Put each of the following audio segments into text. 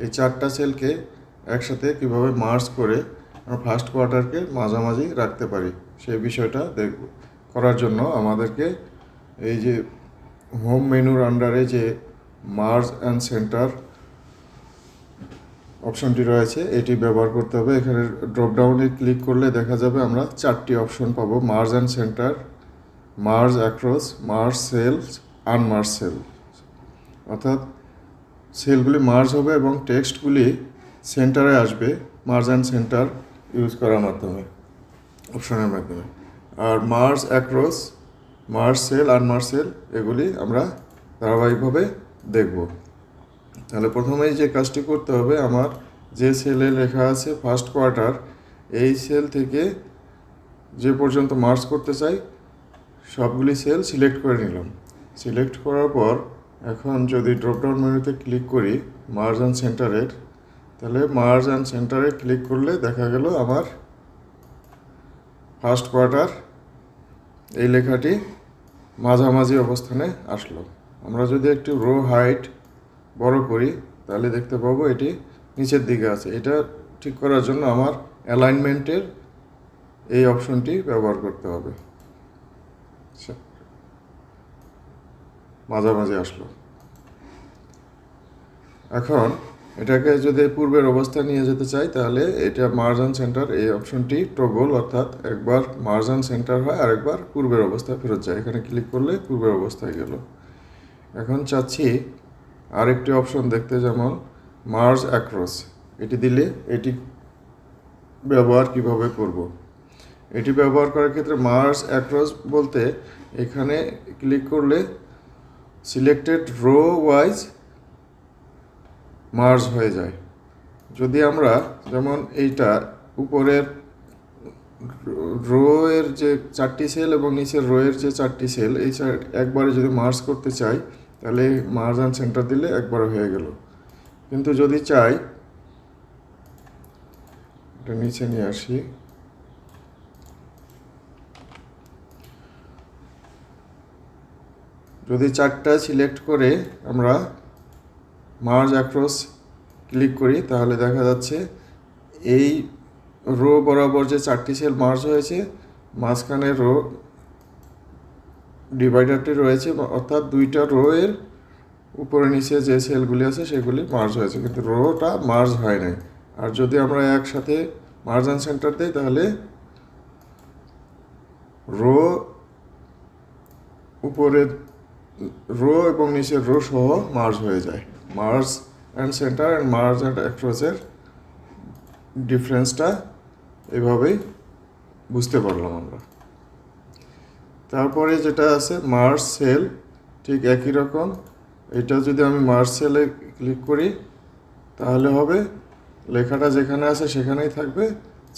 এই 4টা সেলকে একসাথে কিভাবে মার্জ করে আমরা ফার্স্ট কোয়ার্টারকে মাঝামাঝি রাখতে পারি সেই বিষয়টা দেখব। করার জন্য আমাদেরকে এই যে হোম মেনুর আন্ডারে যে মার্জ অ্যান্ড সেন্টার অপশনটি রয়েছে এটি ব্যবহার করতে হবে। এখানে ড্রপডাউনে ক্লিক করলে দেখা যাবে আমরা 4টি অপশন পাবো: merge and center, merge across, merge cells, unmerge cell. অর্থাৎ সেলগুলি মার্জ হবে এবং টেক্সটগুলি সেন্টারে আসবে মার্জ অ্যান্ড সেন্টার ইউজ করার মাধ্যমে, অপশনের মাধ্যমে। আর merge across, merge cell, unmerge cell এগুলি আমরা ধারাবাহিকভাবে দেখব। তাহলে প্রথমেই যে কাজটি করতে হবে, আমার যে সেলে লেখা আছে ফার্স্ট কোয়ার্টার, এই সেল থেকে যে পর্যন্ত মার্জ করতে চাই সবগুলি সেল সিলেক্ট করে নিলাম। সিলেক্ট করার পর এখন যদি ড্রপডাউন মেনুতে ক্লিক করি মার্জ অ্যান্ড সেন্টারের, তাহলে মার্জ অ্যান্ড সেন্টারে ক্লিক করলে দেখা গেল আমার ফার্স্ট কোয়ার্টার এই লেখাটি মাঝামাঝি অবস্থানে আসলো। আমরা যদি একটু রো হাইট বড় করি তাহলে দেখতে পাবো এটি নিচের দিকে আছে। এটা ঠিক করার জন্য আমার অ্যালাইনমেন্টের এই অপশনটি ব্যবহার করতে হবে। মাঝামাঝি আসলো। এখন এটাকে যদি পূর্বের অবস্থায় নিয়ে যেতে চাই তাহলে এটা মার্জ অ্যান্ড সেন্টার এই অপশনটি টগল, অর্থাৎ একবার মার্জ অ্যান্ড সেন্টার হয় আর একবার পূর্বের অবস্থায় ফেরত যায়। এখানে ক্লিক করলে পূর্বের অবস্থায় গেল। এখন চাচ্ছি আরেকটি অপশন দেখতে, যেমন মার্জ অ্যাক্রস। এটি দিলে এটি ব্যবহার কিভাবে করব। এটি ব্যবহার করার ক্ষেত্রে মার্জ অ্যাক্রস বলতে এখানে ক্লিক করলে সিলেক্টেড রো ওয়াইজ মার্জ হয়ে যায়। যদি আমরা যেমন এইটা উপরের রো এর যে 4টি সেল এবং নিচের রো এর যে 4টি সেল এই একবারে যদি মার্জ করতে চাই তাহলে মার্জ অ্যান্ড সেন্টার দিলে একবারে হয়ে গেল। কিন্তু যদি চাই, এটা নিচে নিয়ে আসি, যদি 4টা সিলেক্ট করে আমরা মার্জ অ্যাক্রস ক্লিক করি তাহলে দেখা যাচ্ছে এই রো বরাবর যে 4টি সেল মার্জ হয়েছে, মাঝখানে রো ডিভাইডারটি রয়েছে, অর্থাৎ 2টা রো এর উপরে নিচে যে সেলগুলি আছে সেগুলি মার্জ হয়েছে, কিন্তু রোটা মার্জ হয় নাই। আর যদি আমরা একসাথে মার্জ অ্যান্ড সেন্টার দিই তাহলে রো উপরের রো এবং নিচের রো সহ মার্জ হয়ে যায়। Merge and center and merge and অ্যাক্রসের ডিফারেন্সটা এভাবেই বুঝতে পারলাম আমরা। তারপরে যেটা আছে মার্জ সেল, ঠিক একই রকম। এটা যদি আমি মার্জ সেলে ক্লিক করি তাহলে হবে লেখাটা যেখানে আছে সেখানেই থাকবে,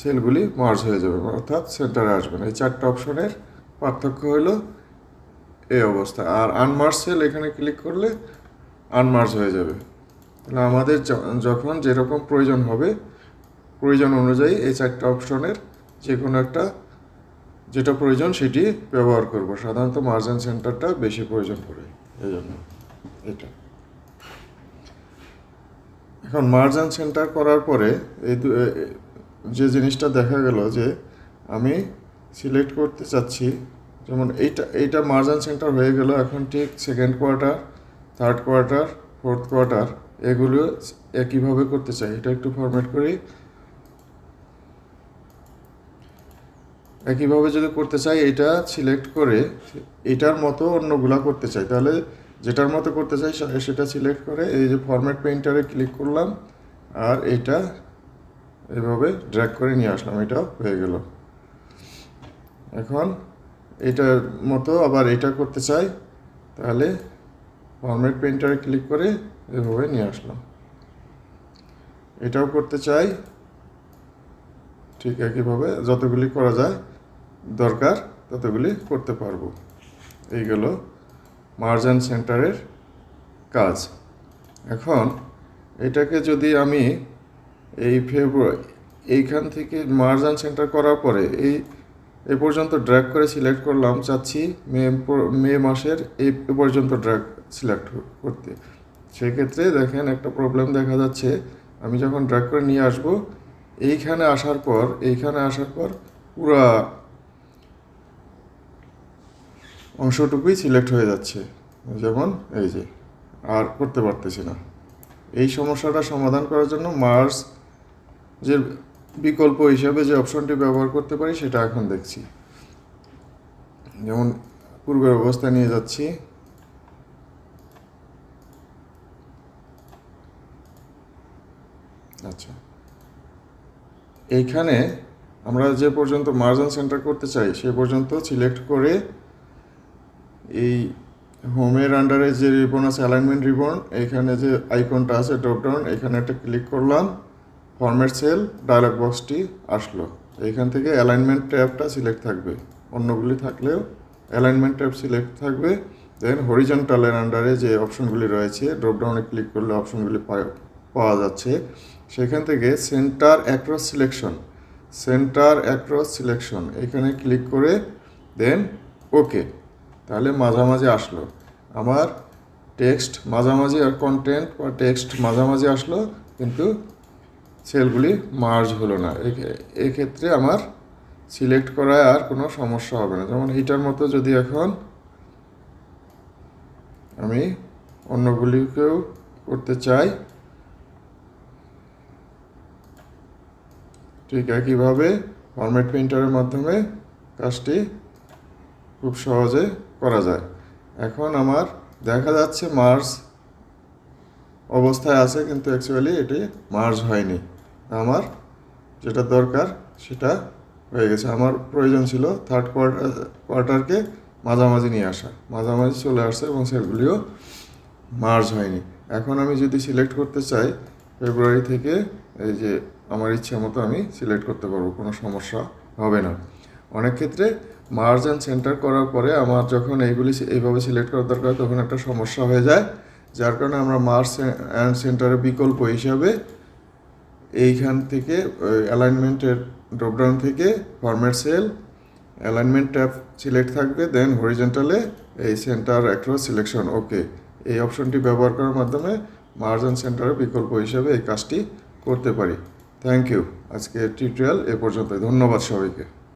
সেলগুলি মার্জ হয়ে যাবে, অর্থাৎ সেন্টারে আসবে না। এই 4টা অপশনের পার্থক্য হলো এই অবস্থা। আর আনমার্জ সেল এখানে ক্লিক করলে আনমার্জ হয়ে যাবে। তাহলে আমাদের যখন যেরকম প্রয়োজন হবে প্রয়োজন অনুযায়ী এই 4টা অপশনের যে কোনো একটা যেটা প্রয়োজন সেটি ব্যবহার করব। সাধারণত মার্জ অ্যান্ড সেন্টারটা বেশি প্রয়োজন পড়ে, এই জন্য এটা। এখন মার্জ অ্যান্ড সেন্টার করার পরে এই যে জিনিসটা দেখা গেল যে আমি সিলেক্ট করতে চাচ্ছি, যেমন এইটা মার্জ অ্যান্ড সেন্টার হয়ে গেল। এখন ঠিক second quarter, third quarter, fourth quarter এগুলো একইভাবে করতে চাই। এটা একটু ফরম্যাট করি। একইভাবে যদি করতে চাই এটা সিলেক্ট করে এটার মতো অন্যগুলা করতে চাই, তাহলে যেটার মতো করতে চাই সেটা সিলেক্ট করে এই যে ফরম্যাট পেইন্টারে ক্লিক করলাম আর এটা এভাবে ড্র্যাগ করে নিয়ে আসলাম, এটা হয়ে গেল। এখন এটার মতো আবার এটা করতে চাই, তাহলে ফরম্যাট পেইন্টারে ক্লিক করে এভাবে নিয়ে আসলাম। এটাও করতে চাই ঠিক একইভাবে, যতগুলি করা যায় দরকার ততগুলি করতে পারবো। এই গেল মার্জ অ্যান্ড সেন্টারের কাজ। এখন এটাকে যদি আমি এই এইখান থেকে মার্জ অ্যান্ড সেন্টার করার পরে এই পর্যন্ত ড্র্যাগ করে সিলেক্ট করলাম, চাচ্ছি মে মাসের এই পর্যন্ত ড্র্যাগ সিলেক্ট করতে সেক্ষেত্রে দেখেন একটা প্রবলেম দেখা যাচ্ছে, আমি যখন ড্র্যাগ করে নিয়ে আসবো এইখানে আসার পর পুরা অংশটুকুই সিলেক্ট হয়ে যাচ্ছে, যেমন এই যে আর করতে পারতেছি না। এই সমস্যাটা সমাধান করার জন্য মার্জ যে বিকল্প হিসাবে যে অপশনটি ব্যবহার করতে পারি সেটা এখন দেখছি। যেমন পূর্বের অবস্থায় নিয়ে যাচ্ছি, আচ্ছা এইখানে আমরা যে পর্যন্ত মার্জিন সেন্টার করতে চাই সে পর্যন্ত সিলেক্ট করে এই হোমের আন্ডারে যে রিবন আছে অ্যালাইনমেন্ট রিবন, এখানে যে আইকনটা আছে ড্রপডাউন, এখানে একটা ক্লিক করলাম, ফরম্যাট সেল ডায়লগ বক্সটি আসলো। এখান থেকে অ্যালাইনমেন্ট ট্যাবটা সিলেক্ট থাকবে, অন্যগুলি থাকলেও অ্যালাইনমেন্ট ট্যাব সিলেক্ট থাকবে। দেন হরিজন্টালের আন্ডারে যে অপশনগুলি রয়েছে ড্রপডাউনে ক্লিক করলে অপশনগুলি পাওয়া যাচ্ছে। সেখান থেকে সেন্টার অ্যাক্রস সিলেকশন এখানে ক্লিক করে দেন ওকে, তাহলে মাঝামাঝি আসলো আমার টেক্সট মাঝামাঝি, আর কন্টেন্ট বা টেক্সট মাঝামাঝি আসলো, কিন্তু সেলগুলি মার্জ হলো না। এক্ষেত্রে আমার সিলেক্ট করায় আর কোনো সমস্যা হবে না। যেমন হিটার মতো যদি এখন আমি অন্যগুলিকেও করতে চাই, ঠিক একইভাবে ফরম্যাট পেইন্টারের মাধ্যমে কাজটি খুব সহজে করা যায়। এখন আমার দেখা যাচ্ছে মার্জ অবস্থায় আছে, কিন্তু অ্যাকচুয়ালি এটি মার্জ হয়নি। আমার যেটা দরকার সেটা হয়ে গেছে। আমার প্রয়োজন ছিল থার্ড কোয়ার্টারকে মাঝামাঝি নিয়ে আসা, মাঝামাঝি চলে আসছে এবং সেগুলিও মার্জ হয়নি। এখন আমি যদি সিলেক্ট করতে চাই ফেব্রুয়ারি থেকে, এই যে আমার ইচ্ছা মতো আমি সিলেক্ট করতে পারবো, কোনো সমস্যা হবে না। অনেক ক্ষেত্রে মার্জ অ্যান্ড সেন্টার করার পরে আমার যখন এইগুলি এইভাবে সিলেক্ট করার দরকার তখন একটা সমস্যা হয়ে যায়, যার কারণে আমরা মার্জ অ্যান্ড সেন্টারের বিকল্প হিসাবে এইখান থেকে অ্যালাইনমেন্টের ড্রপডাউন থেকে format sell alignment tab select থাকবে, দেন হরিজন্টালে এই সেন্টার অ্যাক্রস সিলেকশন ওকে, এই অপশনটি ব্যবহার করার মাধ্যমে মার্জ অ্যান্ড সেন্টারের বিকল্প হিসাবে এই কাজটি করতে পারি। Thank you. আজকে টিউটোরিয়াল এ পর্যন্ত। ধন্যবাদ সবাইকে।